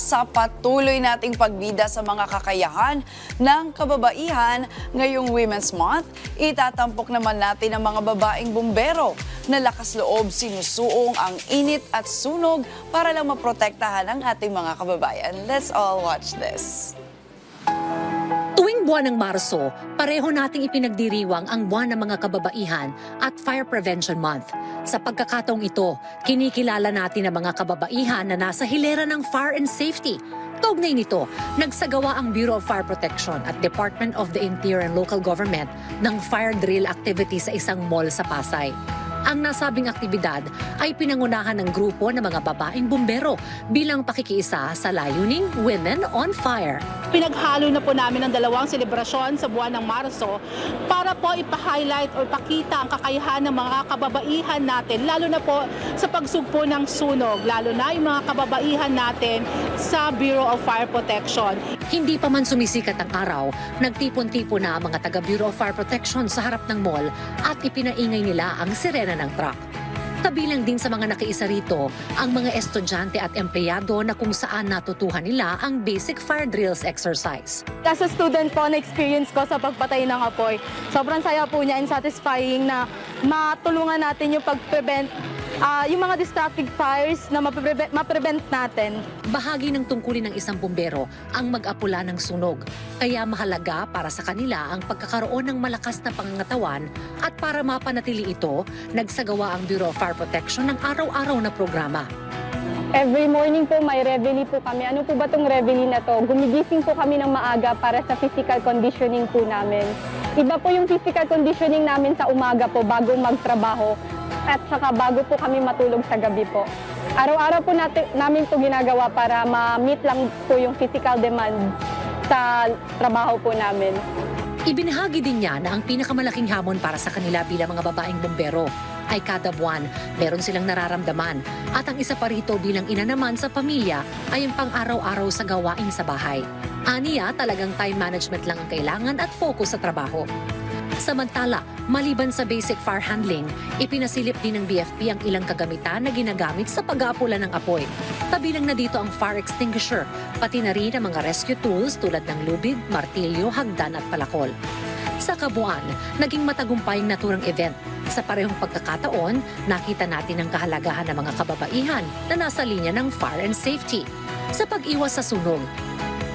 sa patuloy nating pagbida sa mga kakayahan ng kababaihan ngayong Women's Month, itatampok naman natin ang mga babaeng bumbero na lakas loob sinusuong ang init at sunog para lang maprotektahan ang ating mga kababayan. Let's all watch this. Tuwing buwan ng Marso, pareho nating ipinagdiriwang ang buwan ng mga kababaihan at Fire Prevention Month. Sa pagkakataong ito, kinikilala natin ang mga kababaihan na nasa hilera ng fire and safety. Kaugnay nito, nagsagawa ang Bureau of Fire Protection at Department of the Interior and Local Government ng fire drill activity sa isang mall sa Pasay. Ang nasabing aktibidad ay pinangunahan ng grupo ng mga babaeng bumbero bilang pakikiisa sa layuning Women on Fire. Pinaghalo na po namin ang dalawang selebrasyon sa buwan ng Marso para po ipa-highlight o ipakita ang kakayahan ng mga kababaihan natin, lalo na po sa pagsugpo ng sunog, lalo na yung mga kababaihan natin sa Bureau of Fire Protection. Hindi pa man sumisikat ang araw, nagtipon-tipon na ang mga taga Bureau of Fire Protection sa harap ng mall at ipinaingay nila ang sirena ng truck. Kabilang din sa mga nakiisa rito ang mga estudyante at empleyado na kung saan natutuhan nila ang basic fire drills exercise. As a student po, na-experience ko sa pagpatay ng apoy. Sobrang saya po niya and satisfying na matulungan natin yung pag-prevent yung mga destructive fires na ma-prevent natin. Bahagi ng tungkulin ng isang bumbero ang mag-apula ng sunog. Kaya mahalaga para sa kanila ang pagkakaroon ng malakas na pangangatawan at para mapanatili ito, nagsagawa ang Bureau of Fire Protection ng araw-araw na programa. Every morning po may reveille po kami. Ano po ba itong reveille na to? Gumigising po kami ng maaga para sa physical conditioning po namin. Iba po yung physical conditioning namin sa umaga po bago magtrabaho at saka bago po kami matulog sa gabi po. Araw-araw po namin ito ginagawa para ma-meet lang po yung physical demands sa trabaho po namin. Ibinahagi din niya na ang pinakamalaking hamon para sa kanila bilang mga babaeng bumbero ay kada buwan meron silang nararamdaman at ang isa pa rito bilang ina naman sa pamilya ay ang pang-araw-araw sa gawain sa bahay. Aniya, talagang time management lang ang kailangan at focus sa trabaho. Samantala, maliban sa basic fire handling, ipinasilip din ng BFP ang ilang kagamitan na ginagamit sa pag-aapula ng apoy. Kabilang na dito ang fire extinguisher, pati na rin ang mga rescue tools tulad ng lubid, martilyo, hagdan at palakol. Sa kabuuan, naging matagumpayang naturang event. Sa parehong pagkakataon, nakita natin ang kahalagahan ng mga kababaihan na nasa linya ng fire and safety. Sa pag-iwas sa sunog,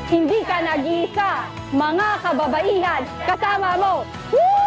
Hindi ka nag-iisa, mga kababaihan, kasama mo! Woo!